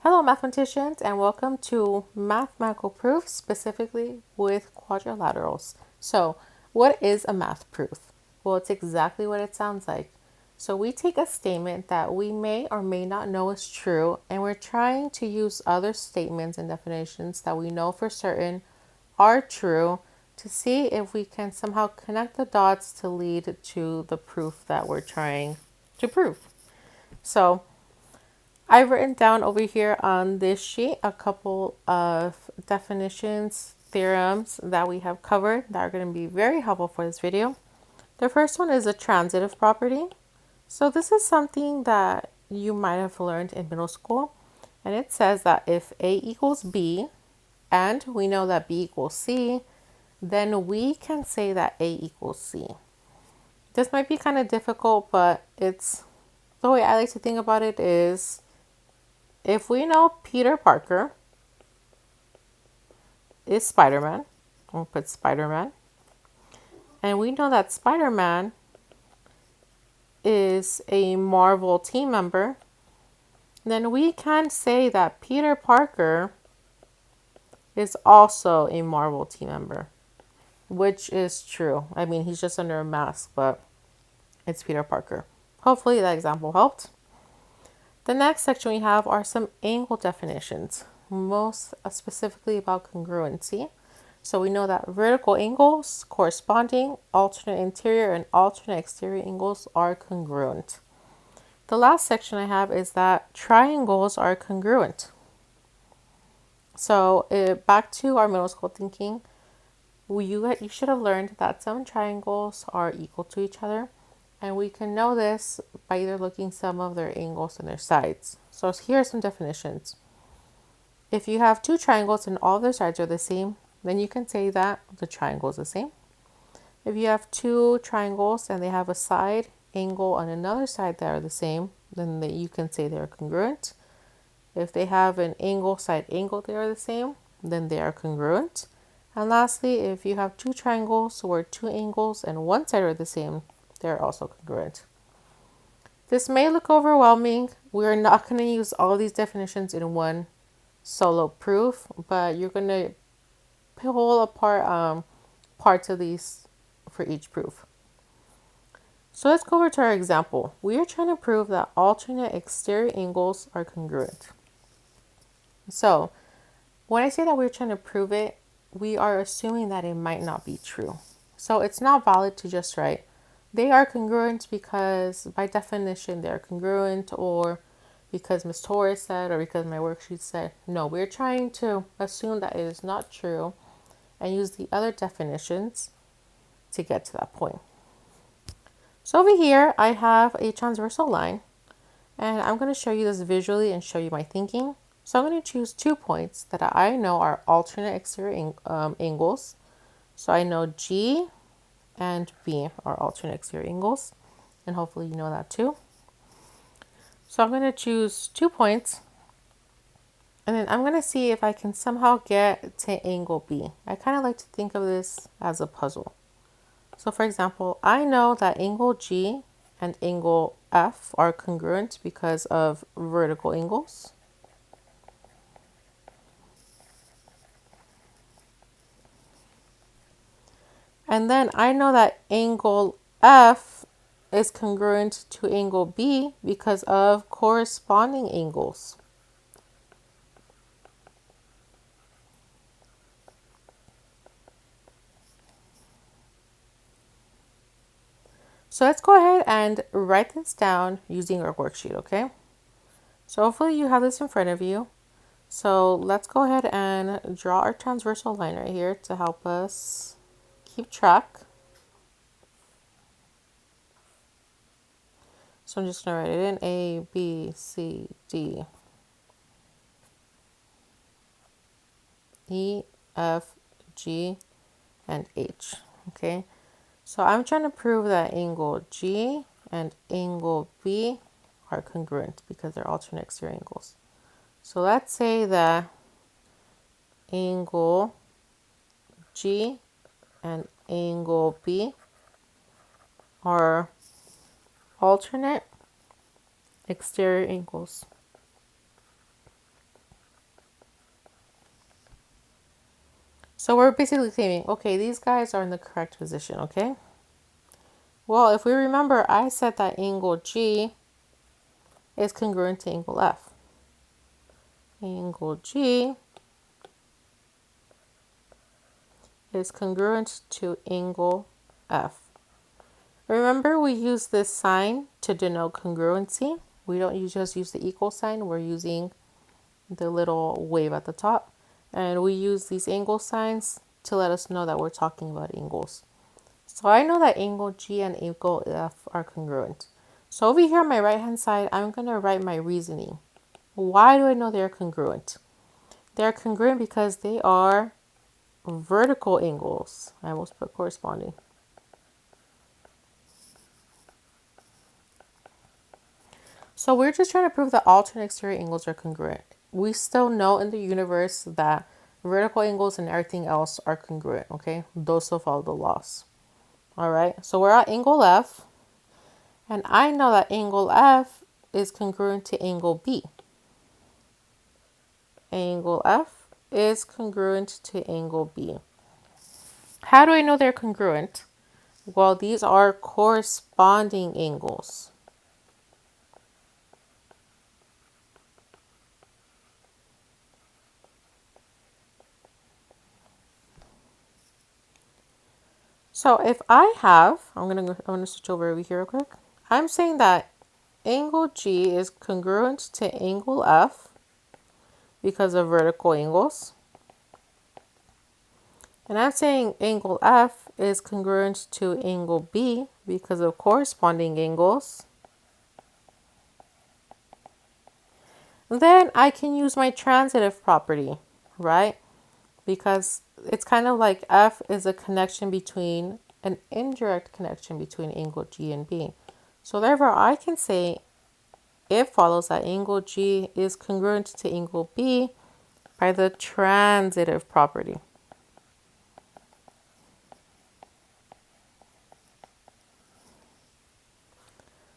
Hello mathematicians, and welcome to mathematical proofs, specifically with quadrilaterals. So what is a math proof? Well, it's exactly what it sounds like. So we take a statement that we may or may not know is true, and we're trying to use other statements and definitions that we know for certain are true to see if we can somehow connect the dots to lead to the proof that we're trying to prove. So I've written down over here on this sheet a couple of definitions, theorems that we have covered that are going to be very helpful for this video. The first one is a transitive property. So this is something that you might have learned in middle school, and it says that if A equals B and we know that B equals C, then we can say that A equals C. This might be kind of difficult, but it's the way I like to think about it is if we know Peter Parker is Spider-Man, we'll put Spider-Man, and we know that Spider-Man is a Marvel team member, then we can say that Peter Parker is also a Marvel team member, which is true. I mean, he's just under a mask, but it's Peter Parker. Hopefully that example helped. The next section we have are some angle definitions, most specifically about congruency. So we know that vertical angles, corresponding alternate interior and alternate exterior angles are congruent. The last section I have is that triangles are congruent. So back to our middle school thinking, you should have learned that some triangles are equal to each other. And we can know this by either looking some of their angles and their sides. So here are some definitions. If you have two triangles and all their sides are the same, then you can say that the triangle is the same. If you have two triangles and they have a side angle on another side that are the same, then you can say they're congruent. If they have an angle, side angle, they are the same, then they are congruent. And lastly, if you have two triangles where two angles and one side are the same, they're also congruent. This may look overwhelming. We're not going to use all these definitions in one solo proof, but you're going to pull apart parts of these for each proof. So let's go over to our example. We are trying to prove that alternate exterior angles are congruent. So when I say that we're trying to prove it, we are assuming that it might not be true. So it's not valid to just write they are congruent because by definition they're congruent, or because Ms. Torres said, or because my worksheet said. No, we're trying to assume that it is not true and use the other definitions to get to that point. So over here I have a transversal line, and I'm going to show you this visually and show you my thinking. So I'm going to choose 2 points that I know are alternate exterior angles. So I know G and B are alternate exterior angles, and hopefully you know that too. So I'm going to choose 2 points, and then I'm going to see if I can somehow get to angle B. I kind of like to think of this as a puzzle. So for example, I know that angle G and angle F are congruent because of vertical angles. And then I know that angle F is congruent to angle B because of corresponding angles. So let's go ahead and write this down using our worksheet, okay? So hopefully you have this in front of you. So let's go ahead and draw our transversal line right here to help us keep track. So I'm just going to write it in A, B, C, D, E, F, G, and H, okay? So I'm trying to prove that angle G and angle B are congruent because they're alternate exterior angles. So let's say that angle G and angle B are alternate exterior angles. So we're basically claiming, okay, these guys are in the correct position, okay? Well, if we remember, I said that angle G is congruent to angle F. Angle G is congruent to angle F. Remember, we use this sign to denote congruency. We don't just use the equal sign. We're using the little wave at the top. And we use these angle signs to let us know that we're talking about angles. So I know that angle G and angle F are congruent. So over here on my right hand side, I'm going to write my reasoning. Why do I know they're congruent? They're congruent because they are vertical angles. I almost put corresponding. So we're just trying to prove that alternate exterior angles are congruent. We still know in the universe that vertical angles and everything else are congruent, okay? Those still follow the laws. All right, so we're at angle F, and I know that angle F is congruent to angle B. Angle F is congruent to angle B. How do I know they're congruent? Well, these are corresponding angles. So if I have, I'm gonna switch over here real quick. I'm saying that angle G is congruent to angle F because of vertical angles. And I'm saying angle F is congruent to angle B because of corresponding angles. Then I can use my transitive property, right? Because it's kind of like F is a connection between, an indirect connection between angle G and B. So therefore I can say it follows that angle G is congruent to angle B by the transitive property.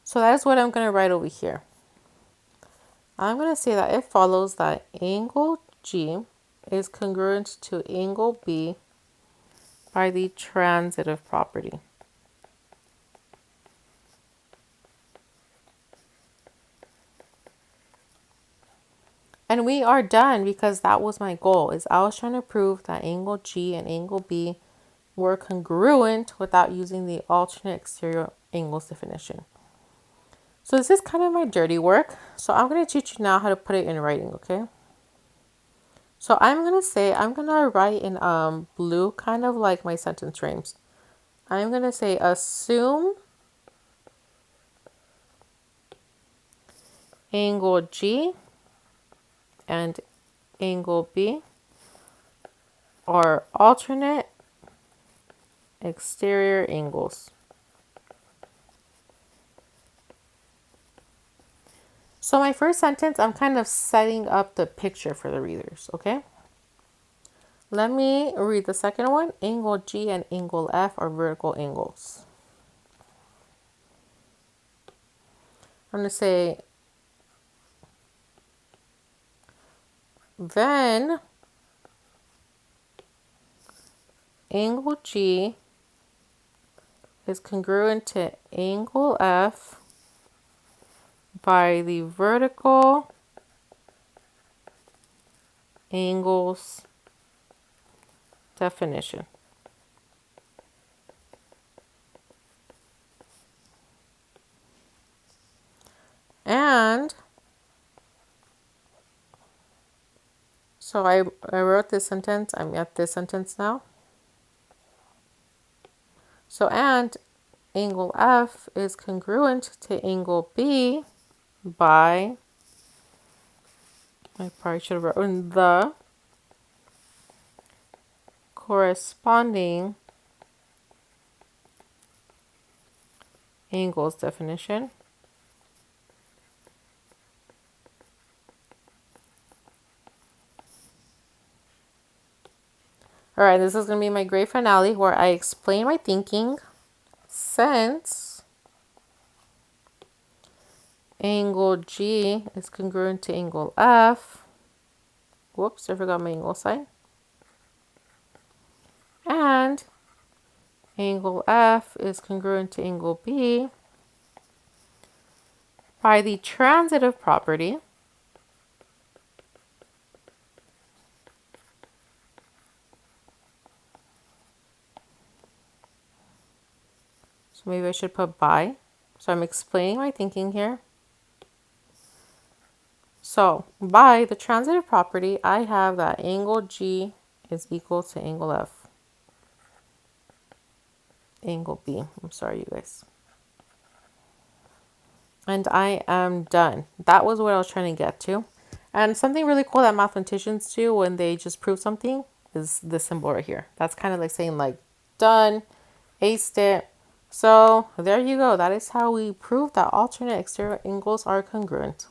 So that is what I'm going to write over here. I'm going to say that it follows that angle G is congruent to angle B by the transitive property. And we are done because that was my goal, is I was trying to prove that angle G and angle B were congruent without using the alternate exterior angles definition. So this is kind of my dirty work. So I'm going to teach you now how to put it in writing, okay? So I'm going to write in blue, kind of like my sentence frames. I'm going to say assume angle G and angle B are alternate exterior angles. So my first sentence, I'm kind of setting up the picture for the readers, okay? Let me read the second one. Angle G and angle F are vertical angles. I'm going to say, then angle G is congruent to angle F by the vertical angles definition. And so I wrote this sentence. I'm at this sentence now. So, and angle F is congruent to angle B by, I probably should have written the corresponding angles definition. All right, this is going to be my grade finale where I explain my thinking. Since angle G is congruent to angle F, whoops, I forgot my angle sign. And angle F is congruent to angle B by the transitive property so maybe I should put by. So I'm explaining my thinking here. So by the transitive property, I have that angle G is equal to angle F. Angle B. I'm sorry, you guys. And I am done. That was what I was trying to get to. And something really cool that mathematicians do when they just prove something is this symbol right here. That's kind of like saying like, done, aced it. So there you go. That is how we prove that alternate exterior angles are congruent.